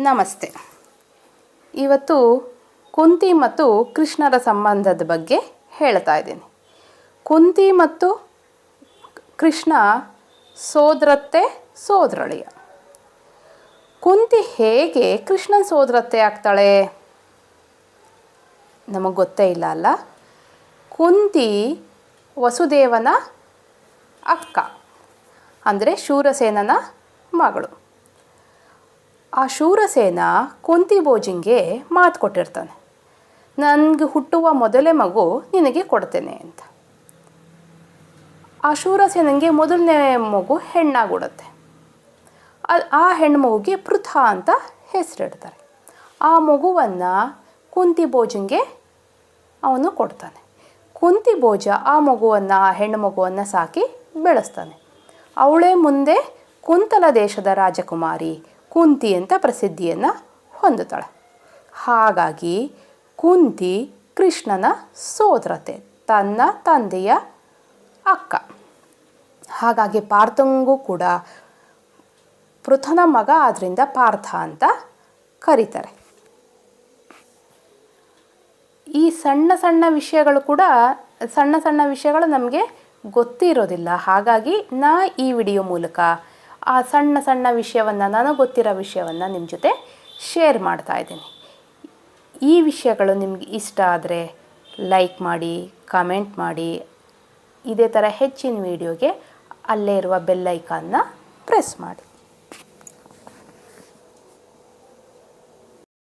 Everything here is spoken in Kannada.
ನಮಸ್ತೆ. ಇವತ್ತು ಕುಂತಿ ಮತ್ತು ಕೃಷ್ಣರ ಸಂಬಂಧದ ಬಗ್ಗೆ ಹೇಳ್ತಾ ಇದ್ದೀನಿ. ಕುಂತಿ ಮತ್ತು ಕೃಷ್ಣ ಸೋದರತ್ತೆ ಸೋದರಳಿಯ. ಕುಂತಿ ಹೇಗೆ ಕೃಷ್ಣನ ಸೋದರತ್ತೆ ಆಗ್ತಾಳೆ? ನಮಗೆ ಗೊತ್ತೇ ಇಲ್ಲ ಅಲ್ಲ. ಕುಂತಿ ವಸುದೇವನ ಅಕ್ಕ, ಅಂದರೆ ಶೂರಸೇನನ ಮಗಳು. ಆ ಶೂರಸೇನ ಕುಂತಿ ಭೋಜಿಂಗೆ ಮಾತು ಕೊಟ್ಟಿರ್ತಾನೆ, ನನಗೆ ಹುಟ್ಟುವ ಮೊದಲೇ ಮಗು ನಿನಗೆ ಕೊಡ್ತೇನೆ ಅಂತ. ಆ ಶೂರಸೇನಂಗೆ ಮೊದಲನೇ ಮಗು ಹೆಣ್ಣಾಗಿಬಿಡುತ್ತೆ. ಆ ಹೆಣ್ಣು ಮಗುಗೆ ಪೃಥ ಅಂತ ಹೆಸರಿಡ್ತಾರೆ. ಆ ಮಗುವನ್ನು ಕುಂತಿ ಭೋಜಂಗೆ ಅವನು ಕೊಡ್ತಾನೆ. ಕುಂತಿ ಭೋಜ ಆ ಮಗುವನ್ನು, ಆ ಹೆಣ್ಣು ಮಗುವನ್ನು ಸಾಕಿ ಬೆಳೆಸ್ತಾನೆ. ಅವಳೇ ಮುಂದೆ ಕುಂತಲ ದೇಶದ ರಾಜಕುಮಾರಿ ಕುಂತಿ ಅಂತ ಪ್ರಸಿದ್ಧಿಯನ್ನು ಹೊಂದುತ್ತಾಳೆ. ಹಾಗಾಗಿ ಕುಂತಿ ಕೃಷ್ಣನ ಸೋದರತೆ, ತನ್ನ ತಂದೆಯ ಅಕ್ಕ. ಹಾಗಾಗಿ ಪಾರ್ಥಂಗೂ ಕೂಡ ಪೃಥನ ಮಗ ಆದ್ದರಿಂದ ಪಾರ್ಥ ಅಂತ ಕರೀತಾರೆ. ಈ ಸಣ್ಣ ಸಣ್ಣ ವಿಷಯಗಳು ನಮಗೆ ಗೊತ್ತಿರೋದಿಲ್ಲ. ಹಾಗಾಗಿ ಈ ವಿಡಿಯೋ ಮೂಲಕ ಆ ಸಣ್ಣ ಸಣ್ಣ ವಿಷಯವನ್ನು, ನನಗೆ ಗೊತ್ತಿರೋ ವಿಷಯವನ್ನು ನಿಮ್ಮ ಜೊತೆ ಶೇರ್ ಮಾಡ್ತಾ ಇದ್ದೀನಿ. ಈ ವಿಷಯಗಳು ನಿಮ್ಗೆ ಇಷ್ಟ ಆದರೆ ಲೈಕ್ ಮಾಡಿ, ಕಮೆಂಟ್ ಮಾಡಿ. ಇದೇ ಥರ ಹೆಚ್ಚಿನ ವಿಡಿಯೋಗೆ ಅಲ್ಲೇ ಇರುವ ಬೆಲ್ ಐಕಾನ್ನ ಪ್ರೆಸ್ ಮಾಡಿ.